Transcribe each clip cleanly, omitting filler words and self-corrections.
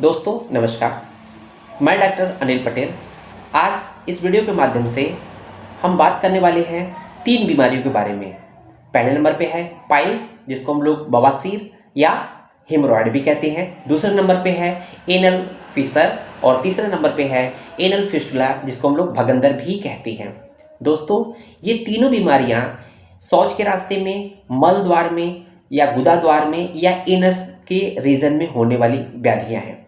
दोस्तों नमस्कार, मैं डॉक्टर अनिल पटेल। आज इस वीडियो के माध्यम से हम बात करने वाले हैं 3 बीमारियों के बारे में। पहले नंबर पे है पाइल्स, जिसको हम लोग बवासीर या हेमोरॉयड भी कहते हैं। दूसरे नंबर पे है एनल फिशर और तीसरे नंबर पे है एनल फिस्टुला, जिसको हम लोग भगंदर भी कहते हैं। दोस्तों, ये तीनों बीमारियां शौच के रास्ते में, मल द्वार में या गुदा द्वार में या एनस के रीजन में होने वाली व्याधियां हैं।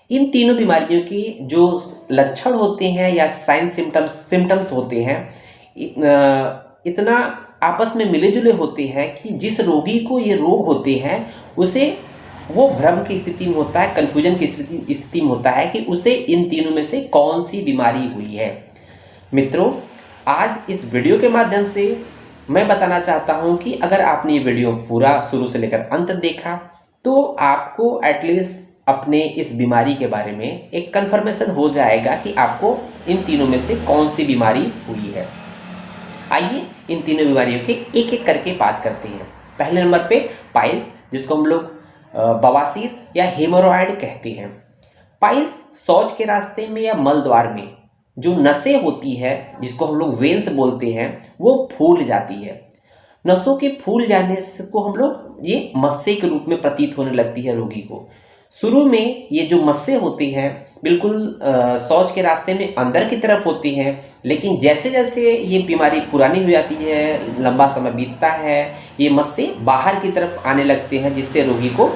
इन तीनों बीमारियों के जो लक्षण होते हैं या साइन सिम्टम्स होते हैं, इतना आपस में मिले जुले होते हैं कि जिस रोगी को ये रोग होते हैं उसे वो भ्रम की स्थिति में होता है, कन्फ्यूजन की स्थिति में होता है कि उसे इन तीनों में से कौन सी बीमारी हुई है। मित्रों, आज इस वीडियो के माध्यम से मैं बताना चाहता हूं कि अगर आपने ये वीडियो पूरा शुरू से लेकर अंत देखा तो आपको एटलीस्ट अपने इस बीमारी के बारे में एक कंफर्मेशन हो जाएगा कि आपको इन तीनों में से कौन सी बीमारी हुई है। आइए इन तीनों बीमारियों के एक एक करके बात करते हैं। पहले नंबर पे पाइल्स, जिसको हम लोग बवासीर या हेमोरॉयड कहते हैं। पाइल्स शौच के रास्ते में या मल द्वार में जो नसें होती है, जिसको हम लोग वेन्स बोलते हैं, वो फूल जाती है। नसों के फूल जाने से को हम लोग ये मस्से के रूप में प्रतीत होने लगती है रोगी को। शुरू में ये जो मस्से होती हैं बिल्कुल शौच के रास्ते में अंदर की तरफ होती हैं, लेकिन जैसे जैसे ये बीमारी पुरानी हो जाती है, लंबा समय बीतता है, ये मस्से बाहर की तरफ आने लगते हैं, जिससे रोगी को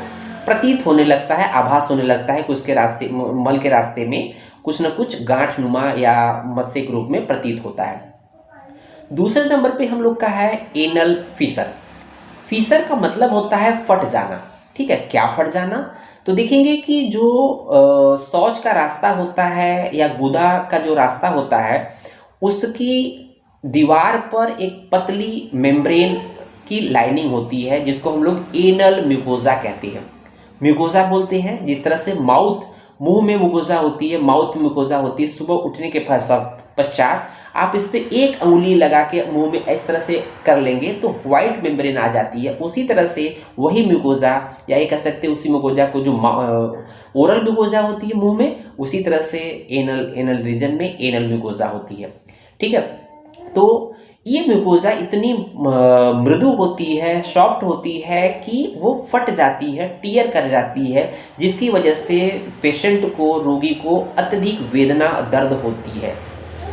प्रतीत होने लगता है, आभास होने लगता है कि उसके रास्ते, मल के रास्ते में कुछ न कुछ गांठ नुमा या मस्से के रूप में प्रतीत होता है। दूसरे नंबर पे हम लोग का है एनल फिशर। फिशर का मतलब होता है फट जाना। ठीक है, क्या फट जाना? तो देखेंगे कि जो शौच का रास्ता होता है या गुदा का जो रास्ता होता है, उसकी दीवार पर एक पतली मेम्ब्रेन की लाइनिंग होती है, जिसको हम लोग एनल म्यूकोजा कहते हैं। म्यूकोजा बोलते हैं, जिस तरह से मुंह में मुकोजा होती है, माउथ में मुकोजा होती है। सुबह उठने के पश्चात आप इस पे एक अंगुली लगा के मुंह में इस तरह से कर लेंगे तो व्हाइट मेम्ब्रेन आ जाती है। उसी तरह से वही म्यूकोजा, या ये कह सकते हैं उसी म्यूकोजा को जो ओरल म्यूकोजा होती है मुंह में, उसी तरह से एनल रीजन में एनल म्यूकोजा होती है। ठीक है, तो ये म्यूकोजा इतनी मृदु होती है, सॉफ्ट होती है कि वो फट जाती है, टीयर कर जाती है, जिसकी वजह से पेशेंट को, रोगी को अत्यधिक वेदना, दर्द होती है।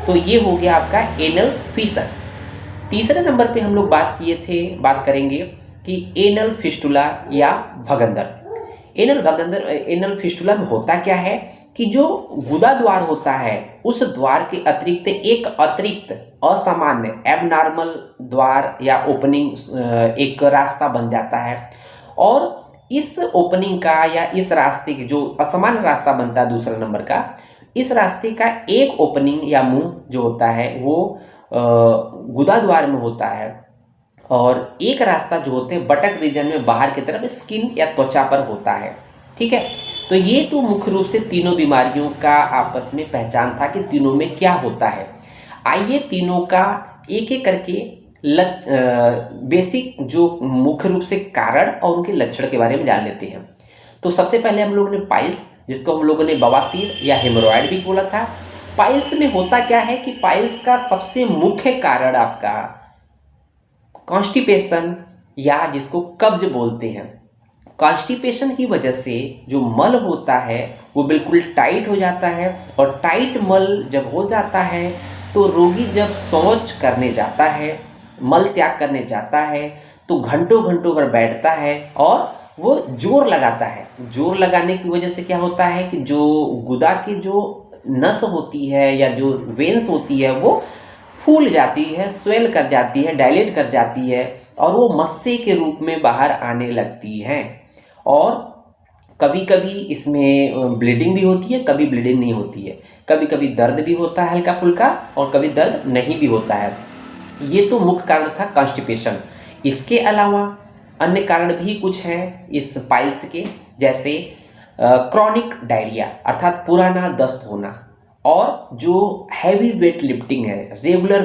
तो ये हो गया आपका एनल फिशर। तीसरे नंबर पे हम लोग बात करेंगे कि एनल फिस्टुला या भगंदर। एनल फिस्टुला में होता क्या है कि जो गुदा द्वार होता है, उस द्वार के अतिरिक्त एक अतिरिक्त असामान्य एबनॉर्मल द्वार या ओपनिंग, एक रास्ता बन जाता है। और इस ओपनिंग का या इस रास्ते की जो असामान्य रास्ता बनता है दूसरा नंबर का, इस रास्ते का एक ओपनिंग या मुंह जो होता है वो गुदा द्वार में होता है, और एक रास्ता जो होते हैं बटक रीजन में बाहर की तरफ स्किन या त्वचा पर होता है। ठीक है, तो ये तो मुख्य रूप से तीनों बीमारियों का आपस में पहचान था कि तीनों में क्या होता है। आइए तीनों का एक एक करके बेसिक जो मुख्य रूप से कारण और उनके लक्षण के बारे में जान लेते हैं। तो सबसे पहले हम लोगों ने पाइल्स, जिसको हम लोगों ने बवासीर या हेमोरॉयड भी बोला था। पाइल्स में होता क्या है कि पाइल्स का सबसे मुख्य कारण आपका कॉन्स्टिपेशन या जिसको कब्ज बोलते हैं। कॉन्स्टिपेशन की वजह से जो मल होता है वो बिल्कुल टाइट हो जाता है, और टाइट मल जब हो जाता है तो रोगी जब शौच करने जाता है, मल त्याग करने जाता है, तो घंटों घंटों पर बैठता है और वो जोर लगाता है। जोर लगाने की वजह से क्या होता है कि जो गुदा की जो नस होती है या जो वेन्स होती है वो फूल जाती है, स्वेल कर जाती है, डायलेट कर जाती है, और वो मस्से के रूप में बाहर आने लगती हैं। और कभी कभी इसमें ब्लीडिंग भी होती है, कभी ब्लीडिंग नहीं होती है, कभी कभी दर्द भी होता है हल्का फुल्का, और कभी दर्द नहीं भी होता है। ये तो मुख्य कारण था कॉन्स्टिपेशन। इसके अलावा अन्य कारण भी कुछ हैं इस पाइल्स के, जैसे क्रॉनिक डायरिया अर्थात पुराना दस्त होना, और जो हैवी वेट लिफ्टिंग है, रेगुलर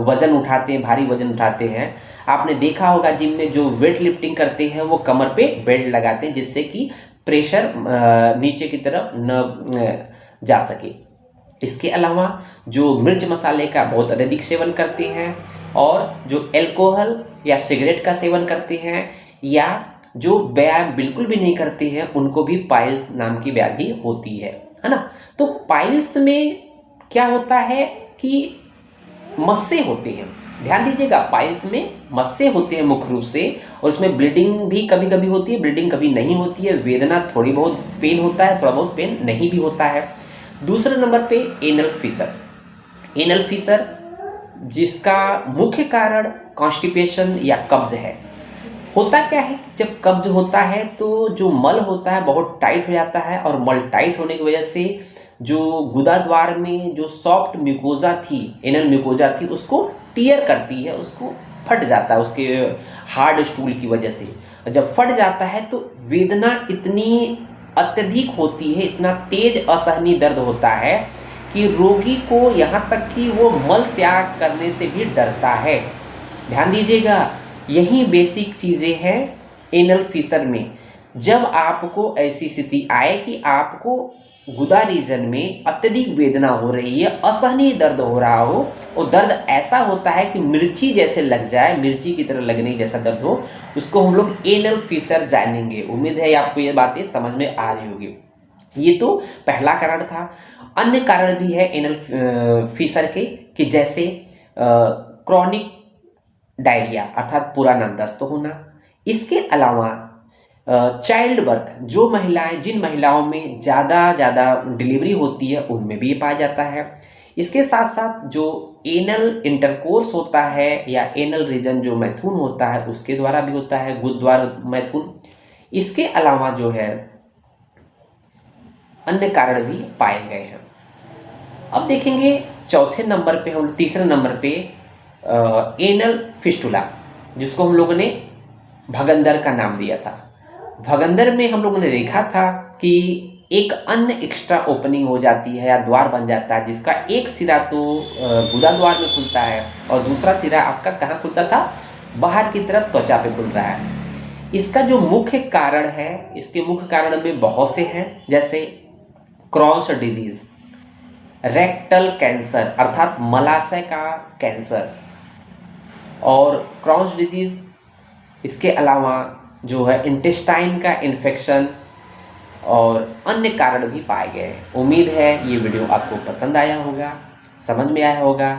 वजन उठाते हैं, भारी वजन उठाते हैं। आपने देखा होगा जिम में जो वेट लिफ्टिंग करते हैं वो कमर पे बेल्ट लगाते हैं, जिससे कि प्रेशर नीचे की तरफ न जा सके। इसके अलावा जो मिर्च मसाले का बहुत अत्यधिक सेवन करते हैं और जो अल्कोहल या सिगरेट का सेवन करते हैं या जो व्यायाम बिल्कुल भी नहीं करते हैं उनको भी पाइल्स नाम की व्याधि होती है ना। तो पाइल्स में क्या होता है कि मस्से होते हैं, ध्यान दीजिएगा, पाइल्स में मस्से होते हैं मुख्य रूप से, और उसमें ब्लीडिंग भी कभी कभी होती है, ब्लीडिंग कभी नहीं होती है, वेदना थोड़ी बहुत पेन होता है, थोड़ा बहुत पेन नहीं भी होता है। दूसरे नंबर पे एनल फिशर। एनल फिशर जिसका मुख्य कारण कॉन्स्टिपेशन या कब्ज है। होता क्या है कि जब कब्ज होता है तो जो मल होता है बहुत टाइट हो जाता है, और मल टाइट होने की वजह से जो गुदा द्वार में जो सॉफ्ट म्यूकोजा थी, एनल म्यूकोजा थी, उसको टियर करती है, उसको फट जाता है उसके हार्ड स्टूल की वजह से। जब फट जाता है तो वेदना इतनी अत्यधिक होती है, इतना तेज असहनीय दर्द होता है कि रोगी को यहाँ तक कि वो मल त्याग करने से भी डरता है। ध्यान दीजिएगा, यही बेसिक चीज़ें हैं एनल फिशर में। जब आपको ऐसी स्थिति आए कि आपको गुदा रीजन में अत्यधिक वेदना हो रही है, असहनीय दर्द हो रहा हो, और दर्द ऐसा होता है कि मिर्ची जैसे लग जाए, मिर्ची की तरह लगने जैसा दर्द हो, उसको हम लोग एनल फिशर जानेंगे। उम्मीद है आपको ये बातें समझ में आ रही होगी। ये तो पहला कारण था। अन्य कारण भी है एनल फिशर के, कि जैसे क्रॉनिक डायरिया अर्थात पुराना दस्त होना। इसके अलावा चाइल्ड बर्थ, जो महिलाएं, जिन महिलाओं में ज़्यादा डिलीवरी होती है उनमें भी ये पाया जाता है। इसके साथ साथ जो एनल इंटरकोर्स होता है या एनल रीजन जो मैथुन होता है उसके द्वारा भी होता है, गुदद्वार मैथुन। इसके अलावा जो है अन्य कारण भी पाए गए हैं। अब देखेंगे चौथे नंबर पे, हम तीसरे नंबर पे एनल फिस्टुला, जिसको हम लोगों ने भगंदर का नाम दिया था। भगंदर में हम लोगों ने देखा था कि एक अन्य एक्स्ट्रा ओपनिंग हो जाती है या द्वार बन जाता है, जिसका एक सिरा तो गुदा द्वार में खुलता है और दूसरा सिरा आपका कहाँ खुलता था, बाहर की तरफ त्वचा पे खुल रहा है। इसका जो मुख्य कारण है, इसके मुख्य कारण में बहुत से हैं, जैसे क्रॉन्स डिजीज, रेक्टल कैंसर अर्थात मलाशय का कैंसर और क्रॉन्स डिजीज। इसके अलावा जो है इंटेस्टाइन का इन्फेक्शन और अन्य कारण भी पाए गए हैं। उम्मीद है ये वीडियो आपको पसंद आया होगा, समझ में आया होगा।